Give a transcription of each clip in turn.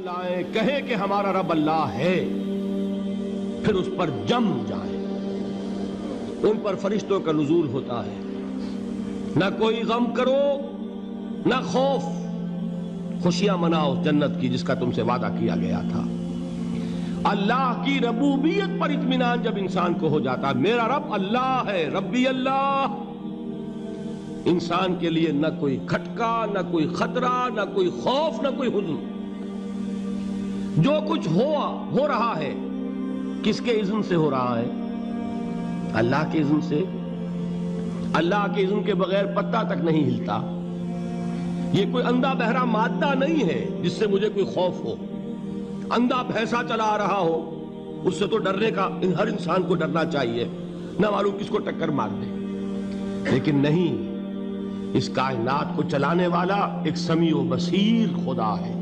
لائیں کہیں کہ ہمارا رب اللہ ہے، پھر اس پر جم جائیں۔ ان پر فرشتوں کا نزول ہوتا ہے، نہ کوئی غم کرو نہ خوف، خوشیاں مناؤ جنت کی جس کا تم سے وعدہ کیا گیا تھا۔ اللہ کی ربوبیت پر اطمینان جب انسان کو ہو جاتا، میرا رب اللہ ہے، ربی اللہ، انسان کے لیے نہ کوئی کھٹکا، نہ کوئی خطرہ، نہ کوئی خوف، نہ کوئی حزن۔ جو کچھ ہو رہا ہے کس کے اذن سے ہو رہا ہے؟ اللہ کے اذن سے۔ اللہ کے اذن کے بغیر پتا تک نہیں ہلتا۔ یہ کوئی اندھا بہرا مادہ نہیں ہے جس سے مجھے کوئی خوف ہو۔ اندھا بھینسا چلا آ رہا ہو اس سے تو ڈرنے کا ہر انسان کو ڈرنا چاہیے، نہ معلوم کس کو ٹکر مار دے۔ لیکن نہیں، اس کائنات کو چلانے والا ایک سمیع و بصیر خدا ہے،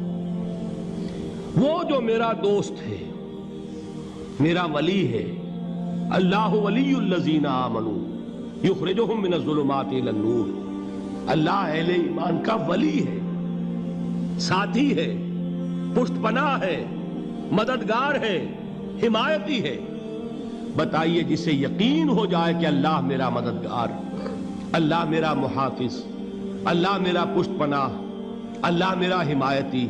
وہ جو میرا دوست ہے، میرا ولی ہے۔ اللہ ولی الذین آمنوا یخرجہم من الظلمات الی النور۔ اللہ اہل ایمان کا ولی ہے، ساتھی ہے، پشت پناہ ہے، مددگار ہے، حمایتی ہے۔ بتائیے جسے یقین ہو جائے کہ اللہ میرا مددگار، اللہ میرا محافظ، اللہ میرا پشت پناہ، اللہ میرا حمایتی،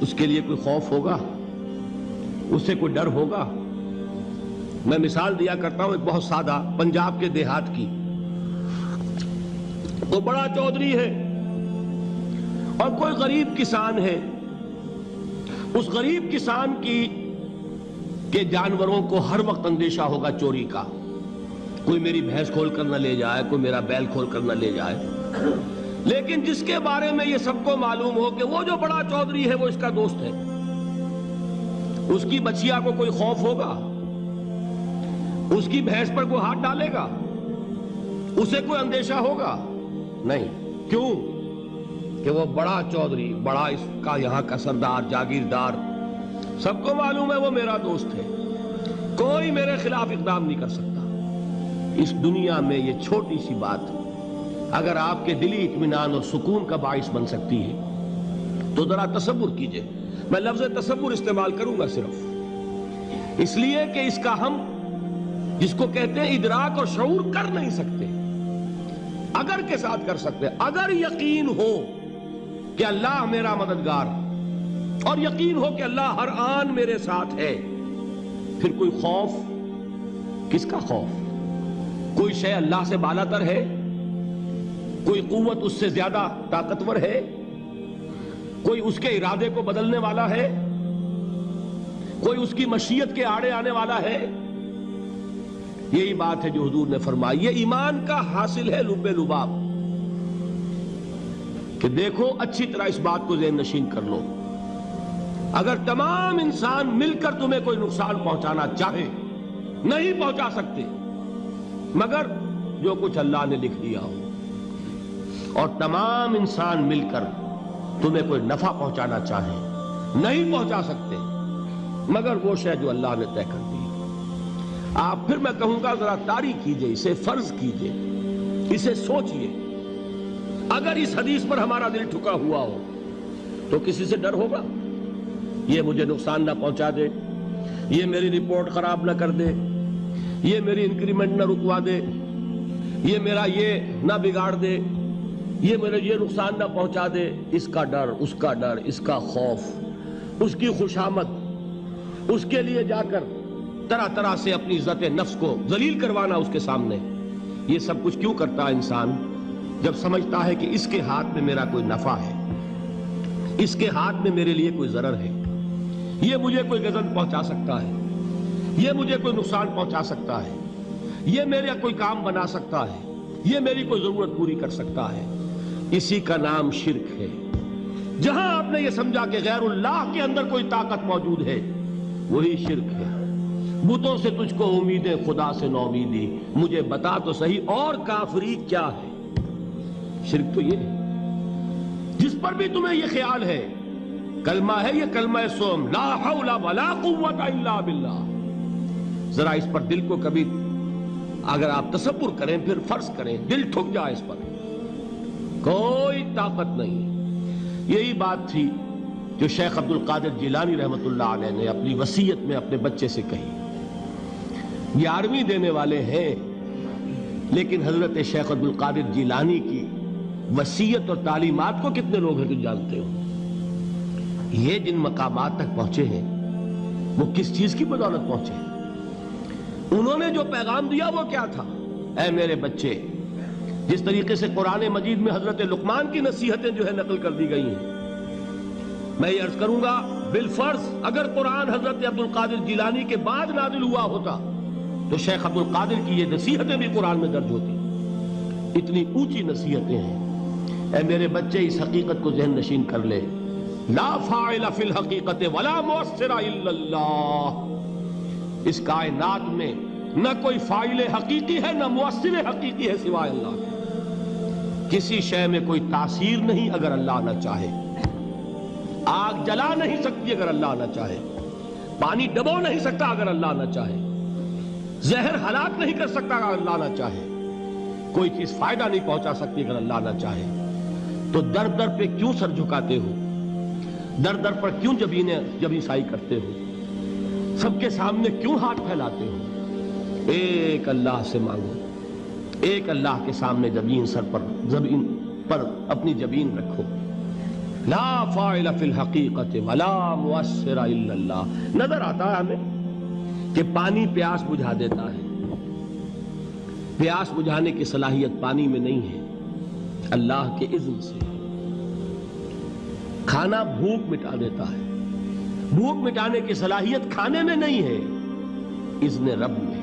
اس کے لیے کوئی خوف ہوگا؟ اس سے کوئی ڈر ہوگا؟ میں مثال دیا کرتا ہوں ایک بہت سادہ، پنجاب کے دیہات کی۔ وہ بڑا چودھری ہے اور کوئی غریب کسان ہے۔ اس غریب کسان کے جانوروں کو ہر وقت اندیشہ ہوگا چوری کا، کوئی میری بھینس کھول کر نہ لے جائے، کوئی میرا بیل کھول کر نہ لے جائے۔ لیکن جس کے بارے میں یہ سب کو معلوم ہو کہ وہ جو بڑا چودھری ہے وہ اس کا دوست ہے، اس کی بچیا کو کوئی خوف ہوگا؟ اس کی بھینس پر کوئی ہاتھ ڈالے گا؟ اسے کوئی اندیشہ ہوگا؟ نہیں۔ کیوں؟ کہ وہ بڑا چودھری، بڑا اس کا یہاں کا سردار، جاگیردار، سب کو معلوم ہے وہ میرا دوست ہے، کوئی میرے خلاف اقدام نہیں کر سکتا۔ اس دنیا میں یہ چھوٹی سی بات اگر آپ کے دلی اطمینان اور سکون کا باعث بن سکتی ہے تو ذرا تصور کیجئے۔ میں لفظ تصور استعمال کروں گا صرف اس لیے کہ اس کا ہم جس کو کہتے ہیں ادراک اور شعور کر نہیں سکتے، اگر کے ساتھ کر سکتے۔ اگر یقین ہو کہ اللہ میرا مددگار اور یقین ہو کہ اللہ ہر آن میرے ساتھ ہے، پھر کوئی خوف؟ کس کا خوف؟ کوئی شے اللہ سے بالا تر ہے؟ کوئی قوت اس سے زیادہ طاقتور ہے؟ کوئی اس کے ارادے کو بدلنے والا ہے؟ کوئی اس کی مشیت کے آڑے آنے والا ہے؟ یہی بات ہے جو حضور نے فرمائی، یہ ایمان کا حاصل ہے لب لباب، کہ دیکھو اچھی طرح اس بات کو ذہن نشین کر لو۔ اگر تمام انسان مل کر تمہیں کوئی نقصان پہنچانا چاہے، نہیں پہنچا سکتے مگر جو کچھ اللہ نے لکھ دیا ہو، اور تمام انسان مل کر تمہیں کوئی نفع پہنچانا چاہے، نہیں پہنچا سکتے مگر وہ شے جو اللہ نے طے کر دی۔ آپ پھر میں کہوں گا ذرا طاری کیجئے، اسے فرض کیجئے، اسے سوچئے۔ اگر اس حدیث پر ہمارا دل ٹھکا ہوا ہو تو کسی سے ڈر ہوگا؟ یہ مجھے نقصان نہ پہنچا دے، یہ میری رپورٹ خراب نہ کر دے، یہ میری انکریمنٹ نہ رکوا دے، یہ میرا یہ نہ بگاڑ دے، یہ میرے یہ نقصان نہ پہنچا دے۔ اس کا ڈر، اس کا ڈر، اس کا خوف، اس کی خوشامد، اس کے لیے جا کر طرح طرح سے اپنی عزت نفس کو ذلیل کروانا اس کے سامنے، یہ سب کچھ کیوں کرتا ہے انسان؟ جب سمجھتا ہے کہ اس کے ہاتھ میں میرا کوئی نفع ہے، اس کے ہاتھ میں میرے لیے کوئی ضرر ہے، یہ مجھے کوئی غضب پہنچا سکتا ہے، یہ مجھے کوئی نقصان پہنچا سکتا ہے، یہ میرا کوئی کام بنا سکتا ہے، یہ میری کوئی ضرورت پوری کر سکتا ہے، اسی کا نام شرک ہے۔ جہاں آپ نے یہ سمجھا کہ غیر اللہ کے اندر کوئی طاقت موجود ہے، وہی شرک ہے۔ بتوں سے تجھ کو امیدیں، خدا سے نومیدی، مجھے بتا تو صحیح اور کافری کیا ہے؟ شرک تو یہ ہے۔ جس پر بھی تمہیں یہ خیال ہے، کلمہ ہے یہ کلمہ سوم، لا حول ولا قوت الا باللہ، ذرا اس پر دل کو کبھی اگر آپ تصور کریں، پھر فرض کریں، دل ٹھک جائے اس پر، کوئی طاقت نہیں۔ یہی بات تھی جو شیخ عبد القادر جیلانی رحمۃ اللہ علیہ نے اپنی وصیت میں اپنے بچے سے کہی. 11ویں دینے والے ہیں، لیکن حضرت شیخ عبد القادر جیلانی کی وصیت اور تعلیمات کو کتنے لوگ ہیں کہ جانتے ہو؟ یہ جن مقامات تک پہنچے ہیں وہ کس چیز کی بدولت پہنچے ہیں؟ انہوں نے جو پیغام دیا وہ کیا تھا؟ اے میرے بچے، جس طریقے سے قرآن مجید میں حضرت لقمان کی نصیحتیں جو ہے نقل کر دی گئی ہیں، میں یہ عرض کروں گا بالفرض اگر قرآن حضرت عبد القادر جیلانی کے بعد نازل ہوا ہوتا تو شیخ عبد القادر کی یہ نصیحتیں بھی قرآن میں درج ہوتی. اتنی اونچی نصیحتیں ہیں. اے میرے بچے، اس حقیقت کو ذہن نشین کر لے، لا فاعل فی الحقیقت ولا مؤثر الا اللہ. اس کائنات میں نہ کوئی فاعل حقیقی ہے نہ مؤثر حقیقی ہے سوائے اللہ کے. کسی شے میں کوئی تاثیر نہیں اگر اللہ نہ چاہے. آگ جلا نہیں سکتی اگر اللہ نہ چاہے. پانی ڈبو نہیں سکتا اگر اللہ نہ چاہے. زہر ہلاک نہیں کر سکتا اگر اللہ نہ چاہے. کوئی چیز فائدہ نہیں پہنچا سکتی اگر اللہ نہ چاہے. تو در در پہ کیوں سر جھکاتے ہو؟ در در پر کیوں جبیں سائی کرتے ہو؟ سب کے سامنے کیوں ہاتھ پھیلاتے ہو؟ ایک اللہ سے مانگو. ایک اللہ کے سامنے زمین پر اپنی جبین رکھو. لا فاعل فی الحقیقت ولا مؤثر الا اللہ. نظر آتا ہے ہمیں کہ پانی پیاس بجھا دیتا ہے. پیاس بجھانے کی صلاحیت پانی میں نہیں ہے، اللہ کے اذن سے. کھانا بھوک مٹا دیتا ہے. بھوک مٹانے کی صلاحیت کھانے میں نہیں ہے، اذن رب میں.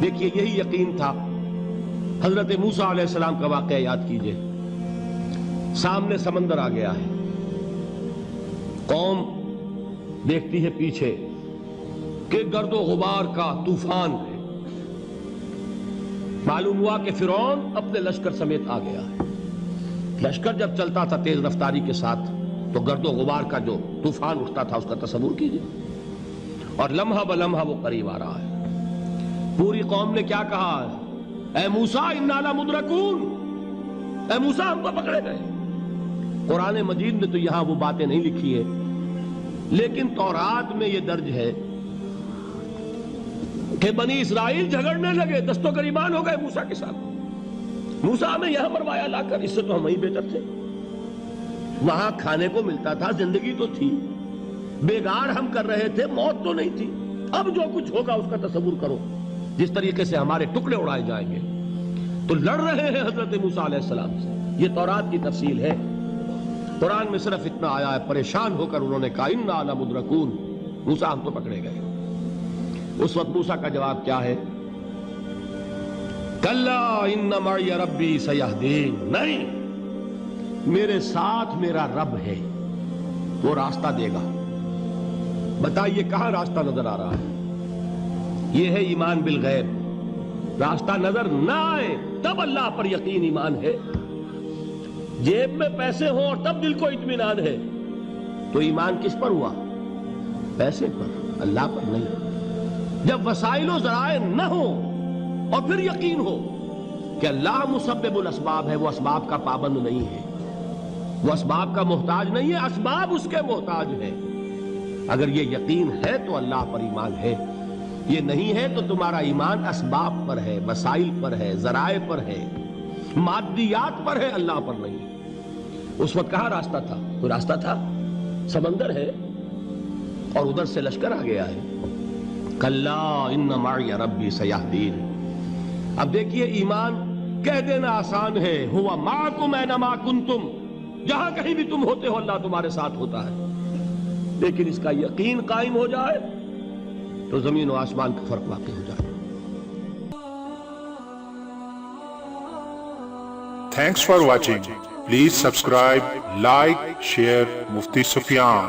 دیکھیے یہی یقین تھا. حضرت موسیٰ علیہ السلام کا واقعہ یاد کیجئے. سامنے سمندر آ گیا ہے. قوم دیکھتی ہے پیچھے کہ گرد و غبار کا طوفان ہے. معلوم ہوا کہ فرعون اپنے لشکر سمیت آ گیا ہے. لشکر جب چلتا تھا تیز رفتاری کے ساتھ تو گرد و غبار کا جو طوفان اٹھتا تھا اس کا تصور کیجئے. اور لمحہ بلمحہ وہ قریب آ رہا ہے. پوری قوم نے کیا کہا؟ اے موسیٰ انا لمدرکون. اے موسیٰ ہم کو پکڑے گئے. قرآن مجید نے تو یہاں وہ باتیں نہیں لکھی ہیں، لیکن تورات میں یہ درج ہے کہ بنی اسرائیل جھگڑنے لگے، دست و گریبان ہو گئے موسیٰ کے ساتھ. موسیٰ ہمیں یہاں مروایا لا کر، اس سے تو ہم ہی بہتر تھے. وہاں کھانے کو ملتا تھا، زندگی تو تھی، بیگار ہم کر رہے تھے، موت تو نہیں تھی. اب جو کچھ ہوگا اس کا تصور کرو، جس طریقے سے ہمارے ٹکڑے اڑائے جائیں گے. تو لڑ رہے ہیں حضرت موسیٰ علیہ السلام سے. یہ تورات کی تفصیل ہے. قرآن میں صرف اتنا آیا ہے، پریشان ہو کر انہوں نے کہا انا لمدرکون. موسیٰ ہم تو پکڑے گئے. اس وقت موسیٰ کا جواب کیا ہے؟ کلا ان معی ربی سیہدین. نہیں، میرے ساتھ میرا رب ہے، وہ راستہ دے گا. بتائیے کہاں راستہ نظر آ رہا ہے؟ یہ ہے ایمان بالغیب. راستہ نظر نہ آئے تب اللہ پر یقین ایمان ہے. جیب میں پیسے ہوں اور تب دل کو اطمینان ہے تو ایمان کس پر ہوا؟ پیسے پر، اللہ پر نہیں. جب وسائل و ذرائع نہ ہوں اور پھر یقین ہو کہ اللہ مسبب الاسباب ہے، وہ اسباب کا پابند نہیں ہے، وہ اسباب کا محتاج نہیں ہے، اسباب اس کے محتاج ہے. اگر یہ یقین ہے تو اللہ پر ایمان ہے. یہ نہیں ہے تو تمہارا ایمان اسباب پر ہے، وسائل پر ہے، ذرائع پر ہے، مادیات پر ہے، اللہ پر نہیں. اس وقت کہاں راستہ تھا؟ کوئی راستہ تھا؟ سمندر ہے اور ادھر سے لشکر آ گیا ہے. کلا ان معی ربی سیہدین. اب دیکھیے ایمان کہہ دینا آسان ہے، ہوا معکم اینما کنتم. جہاں کہیں بھی تم ہوتے ہو اللہ تمہارے ساتھ ہوتا ہے. لیکن اس کا یقین قائم ہو جائے تو زمین و آسمان کا فرق واقع ہو جائے. Thanks for watching. Please subscribe, like, share Mufti Sufyan.